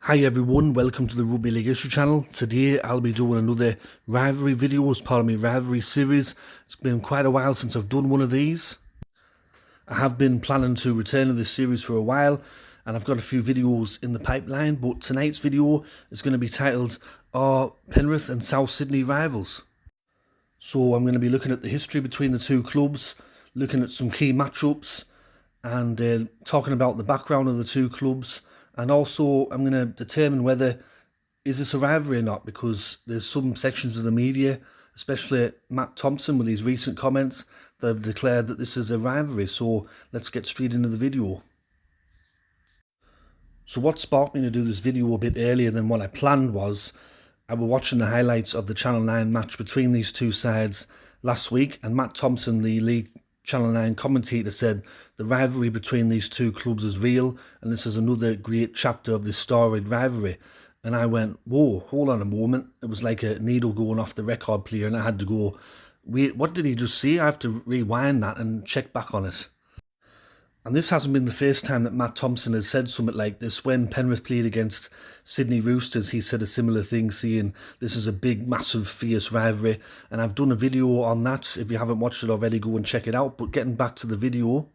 Hi everyone, welcome to the Rugby League History channel. Today I'll be doing another Rivalry video as part of my Rivalry series. It's been quite a while since I've done one of these. I have been planning to return to this series for a while and I've got a few videos in the pipeline, but tonight's video is going to be titled Are Penrith and South Sydney Rivals? So I'm going to be looking at the history between the two clubs, looking at some key matchups and talking about the background of the two clubs. And also, I'm going to determine whether is this a rivalry or not, because there's some sections of the media, especially Matt Thompson with his recent comments, that have declared that this is a rivalry. So let's get straight into the video. So what sparked me to do this video a bit earlier than what I planned was I was watching the highlights of the Channel 9 match between these two sides last week, and Matt Thompson, the lead Channel 9 commentator, said the rivalry between these two clubs is real and this is another great chapter of this storied rivalry. And I went, whoa, hold on a moment. It was like a needle going off the record player and I had to go, wait, what did he just say? I have to rewind that and check back on it. And this hasn't been the first time that Matt Thompson has said something like this. When Penrith played against Sydney Roosters, he said a similar thing, saying this is a big, massive, fierce rivalry. And I've done a video on that. If you haven't watched it already, go and check it out. But getting back to the video,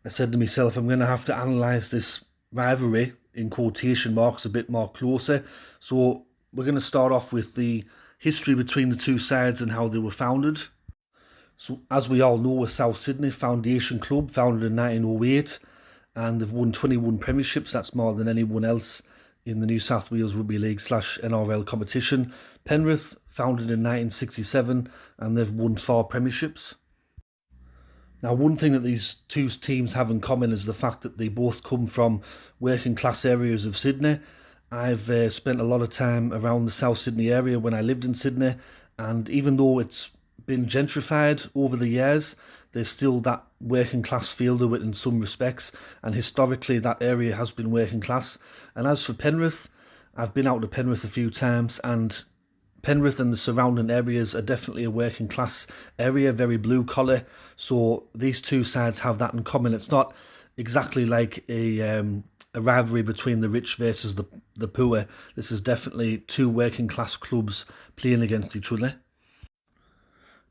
I said to myself, I'm going to have to analyse this rivalry, in quotation marks, a bit more closer. So we're going to start off with the history between the two sides and how they were founded. So, as we all know, a South Sydney foundation club founded in 1908 and they've won 21 premierships. That's more than anyone else in the New South Wales Rugby League / NRL competition. Penrith, founded in 1967 and they've won 4 premierships. Now, one thing that these two teams have in common is the fact that they both come from working class areas of Sydney. I've spent a lot of time around the South Sydney area when I lived in Sydney, and even though it's been gentrified over the years, there's still that working class feel to it in some respects, and historically that area has been working class. And as for Penrith, I've been out to Penrith a few times, and Penrith and the surrounding areas are definitely a working class area, very blue collar. So these two sides have that in common. It's not exactly like a rivalry between the rich versus the poor. This is definitely two working class clubs playing against each other.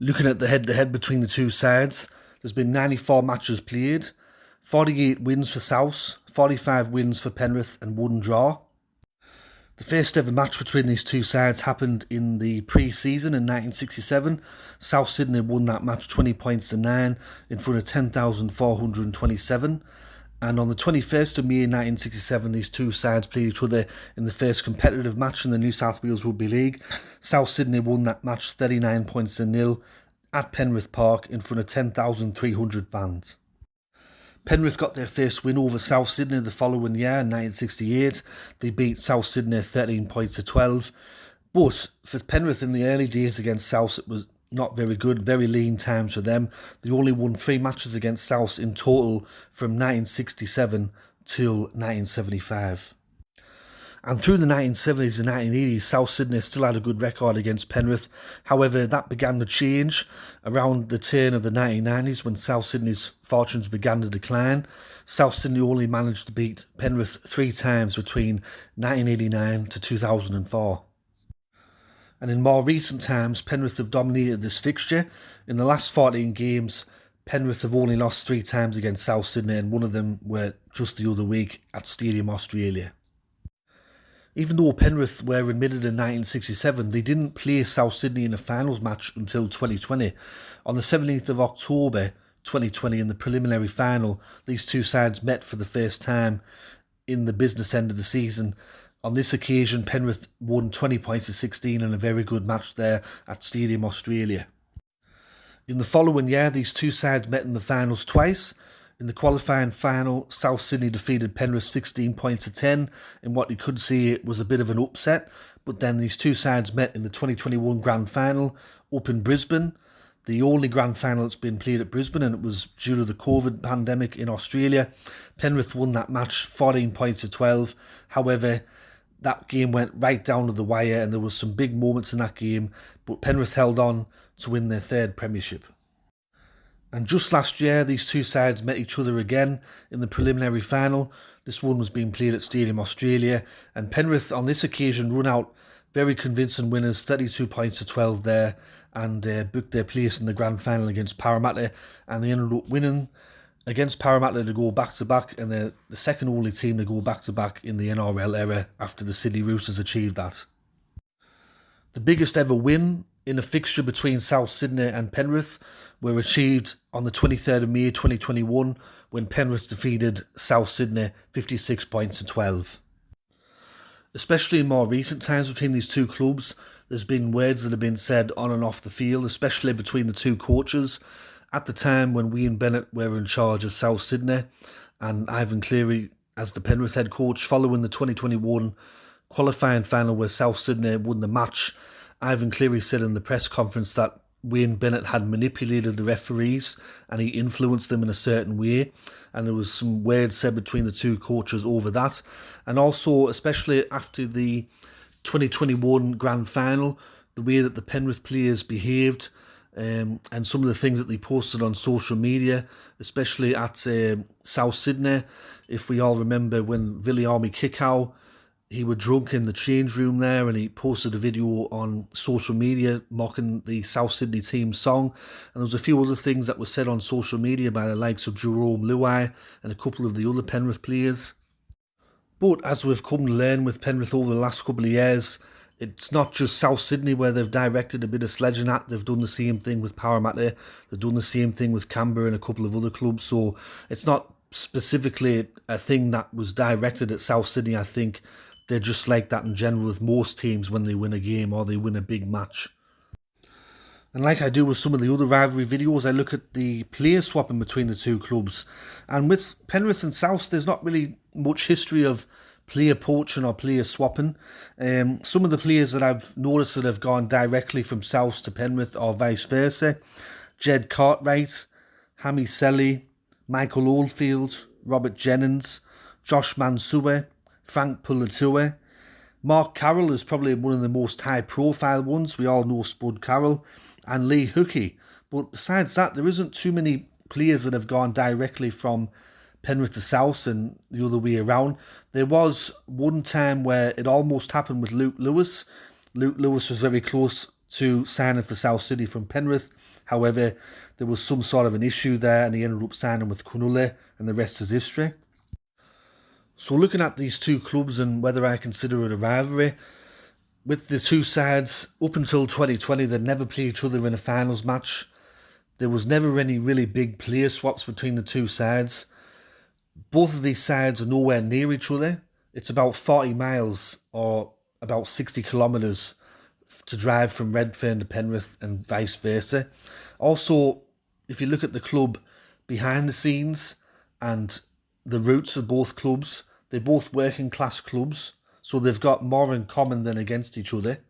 Looking at the head-to-head between the two sides, there's been 94 matches played, 48 wins for South, 45 wins for Penrith and 1 draw. The first ever match between these two sides happened in the pre-season in 1967. South Sydney won that match 20 points to 9 in front of 10,427. And on the 21st of May 1967, these two sides played each other in the first competitive match in the New South Wales Rugby League. South Sydney won that match 39 points to 0 at Penrith Park in front of 10,300 fans. Penrith got their first win over South Sydney the following year in 1968. They beat South Sydney 13 points to 12. But for Penrith in the early days against South, it was not very good, very lean times for them. They only won 3 matches against South in total from 1967 till 1975. And through the 1970s and 1980s, South Sydney still had a good record against Penrith. However, that began to change around the turn of the 1990s when South Sydney's fortunes began to decline. South Sydney only managed to beat Penrith 3 times between 1989 to 2004. And in more recent times, Penrith have dominated this fixture. In the last 14 games, Penrith have only lost 3 times against South Sydney, and one of them were just the other week at Stadium Australia. Even though Penrith were admitted in 1967, they didn't play South Sydney in a finals match until 2020. On the 17th of October 2020, in the preliminary final, these two sides met for the first time in the business end of the season. On this occasion, Penrith won 20 points to 16 in a very good match there at Stadium Australia. In the following year, these two sides met in the finals twice. In the qualifying final, South Sydney defeated Penrith 16 points to 10 in what you could say was a bit of an upset. But then these two sides met in the 2021 Grand Final up in Brisbane. The only Grand Final that's been played at Brisbane, and it was due to the COVID pandemic in Australia. Penrith won that match 14 points to 12. However, that game went right down to the wire and there was some big moments in that game, but Penrith held on to win their 3rd premiership. And just last year, these two sides met each other again in the preliminary final. This one was being played at Stadium Australia, and Penrith on this occasion run out very convincing winners, 32 points to 12 there, and booked their place in the grand final against Parramatta, and they ended up winning against Parramatta to go back-to-back, and they're the second only team to go back-to-back in the NRL era after the Sydney Roosters achieved that. The biggest ever win in a fixture between South Sydney and Penrith were achieved on the 23rd of May 2021 when Penrith defeated South Sydney 56 points to 12. Especially in more recent times between these two clubs, there's been words that have been said on and off the field, especially between the two coaches. At the time when Wayne Bennett were in charge of South Sydney and Ivan Cleary as the Penrith head coach, following the 2021 qualifying final where South Sydney won the match, Ivan Cleary said in the press conference that Wayne Bennett had manipulated the referees and he influenced them in a certain way, and there was some words said between the two coaches over that. And also, especially after the 2021 grand final, the way that the Penrith players behaved, and some of the things that they posted on social media, especially at South Sydney. If we all remember when Viliami Kikau, he was drunk in the change room there, and he posted a video on social media mocking the South Sydney team song. And there was a few other things that were said on social media by the likes of Jerome Luai and a couple of the other Penrith players. But as we've come to learn with Penrith over the last couple of years, it's not just South Sydney where they've directed a bit of sledging at. They've done the same thing with Parramatta. They've done the same thing with Canberra and a couple of other clubs. So it's not specifically a thing that was directed at South Sydney. I think they're just like that in general with most teams when they win a game or they win a big match. And like I do with some of the other rivalry videos, I look at the player swapping between the two clubs. And with Penrith and South, there's not really much history of player poaching or player swapping. Some of the players that I've noticed that have gone directly from South to Penrith or vice versa: Jed Cartwright, Hammy Selly, Michael Oldfield, Robert Jennings, Josh Mansour, Frank Pulatua. Mark Carroll is probably one of the most high-profile ones. We all know Spud Carroll. And Lee Hookey. But besides that, there isn't too many players that have gone directly from Penrith to South and the other way around. There was one time where it almost happened with Luke Lewis. Luke Lewis was very close to signing for South City from Penrith. However, there was some sort of an issue there and he ended up signing with Cronulla, and the rest is history. So looking at these two clubs and whether I consider it a rivalry, with the two sides, up until 2020, they'd never play each other in a finals match. There was never any really big player swaps between the two sides. Both of these sides are nowhere near each other. It's about 40 miles or about 60 kilometres to drive from Redfern to Penrith and vice versa. Also, if you look at the club behind the scenes and the roots of both clubs, they're both working class clubs. So they've got more in common than against each other.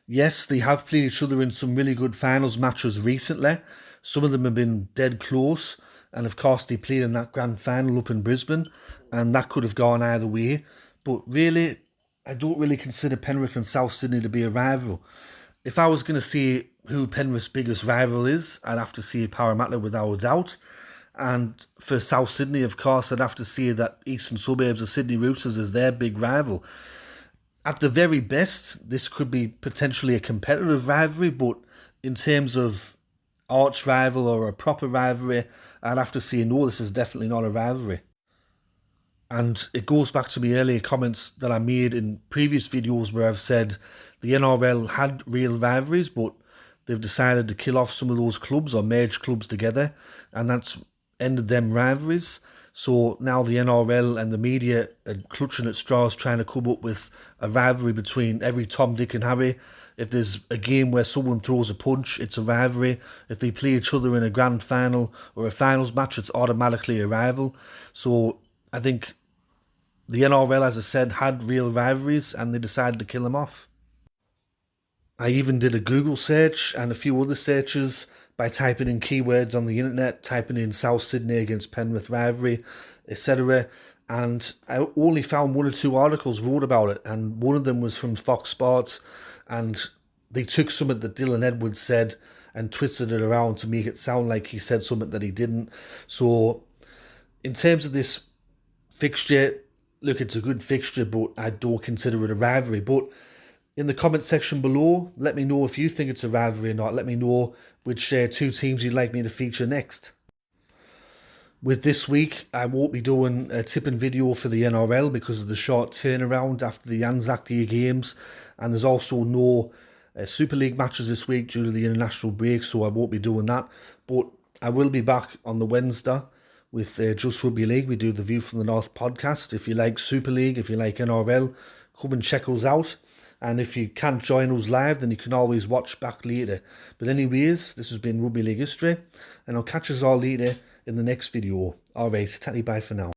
Yes, they have played each other in some really good finals matches recently. Some of them have been dead close. And of course, they played in that grand final up in Brisbane. And that could have gone either way. But really, I don't really consider Penrith and South Sydney to be a rival. If I was going to say who Penrith's biggest rival is, I'd have to say Parramatta without a doubt. And for South Sydney, of course, I'd have to say that Eastern Suburbs of Sydney Roosters is their big rival. At the very best, this could be potentially a competitive rivalry, but in terms of arch rival or a proper rivalry, I'd have to say no, this is definitely not a rivalry. And it goes back to my earlier comments that I made in previous videos where I've said the NRL had real rivalries, but they've decided to kill off some of those clubs or merge clubs together, and that's ended them rivalries. So now the NRL and the media are clutching at straws trying to come up with a rivalry between every Tom, Dick and Harry. If there's a game where someone throws a punch, it's a rivalry. If they play each other in a grand final or a finals match, it's automatically a rival. So I think the NRL, as I said, had real rivalries and they decided to kill them off. I even did a Google search and a few other searches by typing in keywords on the internet, typing in South Sydney against Penrith rivalry, etc. And I only found one or two articles wrote about it, and one of them was from Fox Sports, and they took something that Dylan Edwards said and twisted it around to make it sound like he said something that he didn't. So in terms of this fixture, look, it's a good fixture, but I don't consider it a rivalry. But in the comment section below, let me know if you think it's a rivalry or not. Let me know which two teams you'd like me to feature next. With this week, I won't be doing a tipping video for the NRL because of the short turnaround after the Anzac Day games, and there's also no Super League matches this week due to the international break, so I won't be doing that. But I will be back on the Wednesday with Just Rugby League. We do the View from the North podcast. If you like Super League, if you like NRL, come and check us out. And if you can't join us live, then you can always watch back later. But anyways, this has been Rugby League History, and I'll catch us all later in the next video. Alright, tatty bye for now.